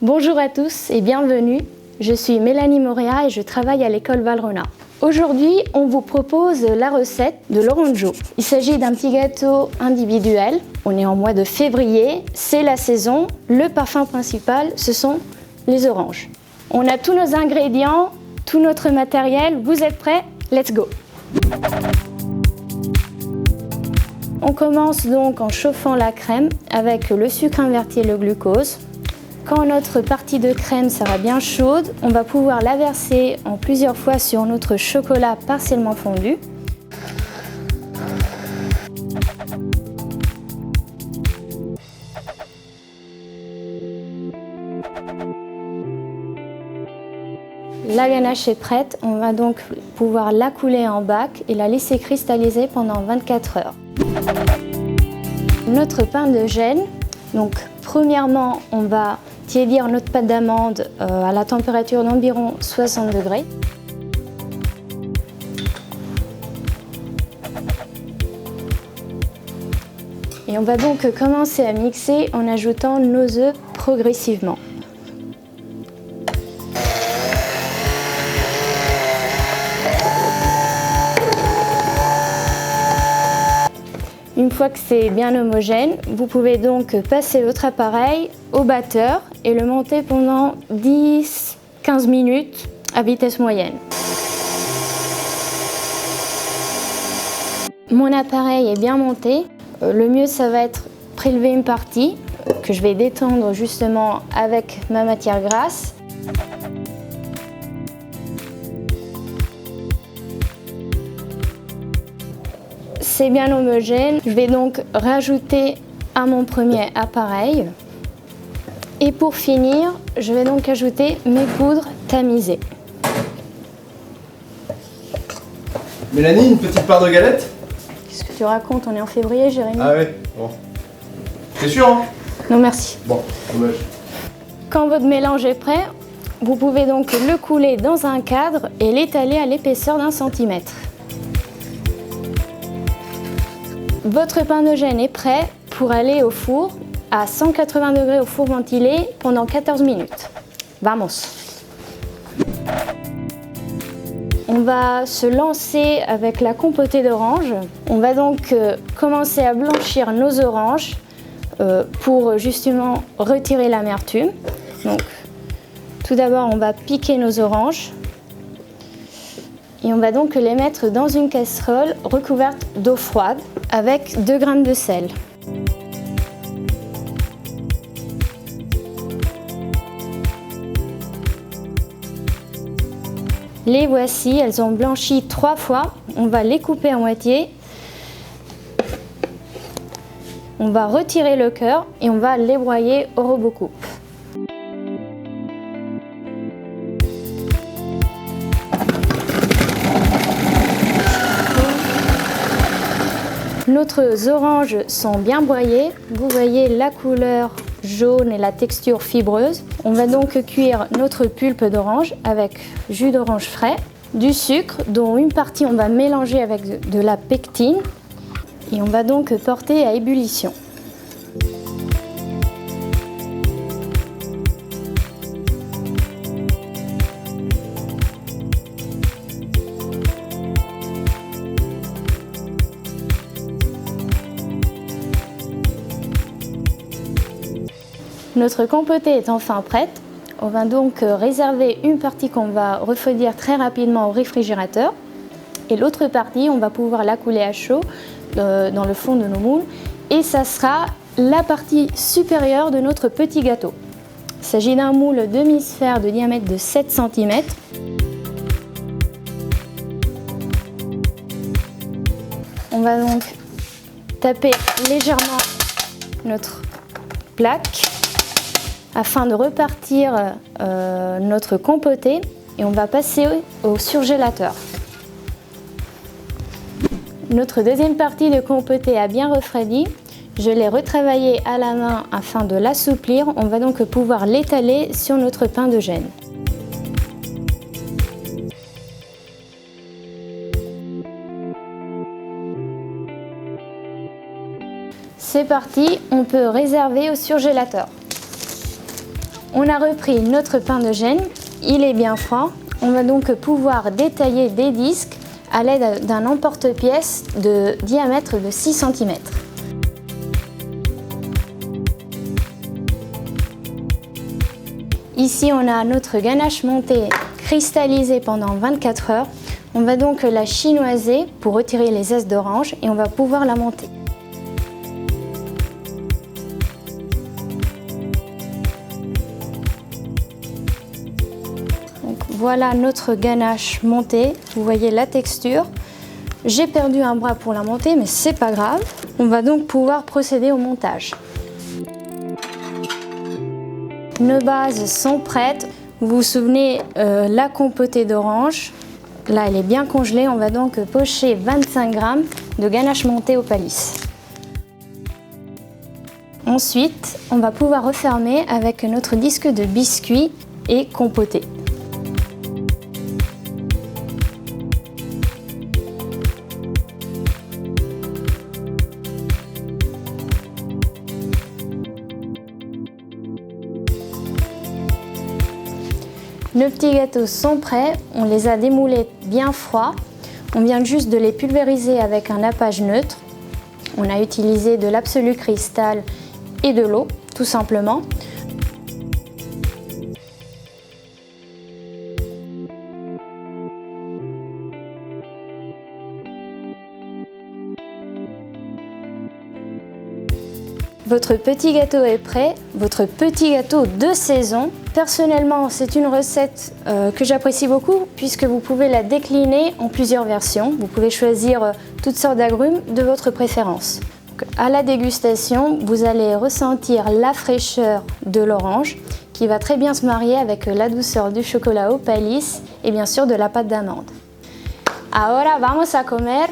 Bonjour à tous et bienvenue. Je suis Mélanie Moréa et je travaille à l'école Valrhona. Aujourd'hui, on vous propose la recette de l'orangeau. Il s'agit d'un petit gâteau individuel. On est en mois de février, c'est la saison. Le parfum principal, ce sont les oranges. On a tous nos ingrédients, tout notre matériel. Vous êtes prêts? Let's go! On commence donc en chauffant la crème avec le sucre inverti et le glucose. Quand notre partie de crème sera bien chaude, on va pouvoir la verser en plusieurs fois sur notre chocolat partiellement fondu. La ganache est prête, on va donc pouvoir la couler en bac et la laisser cristalliser pendant 24 heures. Notre pain de gêne, donc premièrement on va tiédir notre pâte d'amande à la température d'environ 60 degrés. Et on va donc commencer à mixer en ajoutant nos œufs progressivement. Une fois que c'est bien homogène, vous pouvez donc passer votre appareil au batteur et le monter pendant 10-15 minutes à vitesse moyenne. Mon appareil est bien monté. Le mieux, ça va être prélever une partie que je vais détendre justement avec ma matière grasse. C'est bien homogène. Je vais donc rajouter à mon premier appareil. Et pour finir, je vais donc ajouter mes poudres tamisées. Mélanie, une petite part de galette? Qu'est-ce que tu racontes? On est en février, Jérémy. Ah ouais, bon. T'es sûr, hein? Non, merci. Bon, dommage. Quand votre mélange est prêt, vous pouvez donc le couler dans un cadre et l'étaler à l'épaisseur d'1 centimètre. Votre pain de gêne est prêt pour aller au four à 180 degrés au four ventilé pendant 14 minutes. Vamos! On va se lancer avec la compotée d'orange. On va donc commencer à blanchir nos oranges pour justement retirer l'amertume. Donc, tout d'abord, on va piquer nos oranges. Et on va donc les mettre dans une casserole recouverte d'eau froide avec 2 grammes de sel. Les voici, elles ont blanchi 3 fois. On va les couper en moitié. On va retirer le cœur et on va les broyer au robot-coupe. Nos oranges sont bien broyées. Vous voyez la couleur jaune et la texture fibreuse. On va donc cuire notre pulpe d'orange avec jus d'orange frais, du sucre dont une partie on va mélanger avec de la pectine et on va donc porter à ébullition. Notre compotée est enfin prête. On va donc réserver une partie qu'on va refroidir très rapidement au réfrigérateur. Et l'autre partie, on va pouvoir la couler à chaud dans le fond de nos moules. Et ça sera la partie supérieure de notre petit gâteau. Il s'agit d'un moule demi-sphère de diamètre de 7 cm. On va donc taper légèrement notre plaque afin de repartir notre compotée et on va passer au surgélateur. Notre deuxième partie de compotée a bien refroidi. Je l'ai retravaillée à la main afin de l'assouplir. On va donc pouvoir l'étaler sur notre pain de gêne. C'est parti, on peut réserver au surgélateur. On a repris notre pain de gêne, il est bien froid. On va donc pouvoir détailler des disques à l'aide d'un emporte-pièce de diamètre de 6 cm. Ici, on a notre ganache montée cristallisée pendant 24 heures. On va donc la chinoiser pour retirer les zestes d'orange et on va pouvoir la monter. Donc, voilà notre ganache montée. Vous voyez la texture. J'ai perdu un bras pour la monter, mais c'est pas grave. On va donc pouvoir procéder au montage. Nos bases sont prêtes. Vous vous souvenez, la compotée d'orange, là elle est bien congelée. On va donc pocher 25 g de ganache montée au paliss. Ensuite, on va pouvoir refermer avec notre disque de biscuit et compoté. Nos petits gâteaux sont prêts, on les a démoulés bien froids. On vient juste de les pulvériser avec un nappage neutre. On a utilisé de l'Absolu Cristal et de l'eau, tout simplement. Votre petit gâteau est prêt, votre petit gâteau de saison. Personnellement, c'est une recette que j'apprécie beaucoup puisque vous pouvez la décliner en plusieurs versions. Vous pouvez choisir toutes sortes d'agrumes de votre préférence. Donc, à la dégustation, vous allez ressentir la fraîcheur de l'orange qui va très bien se marier avec la douceur du chocolat au paliss et bien sûr de la pâte d'amande. Ahora vamos a comer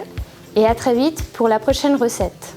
et à très vite pour la prochaine recette.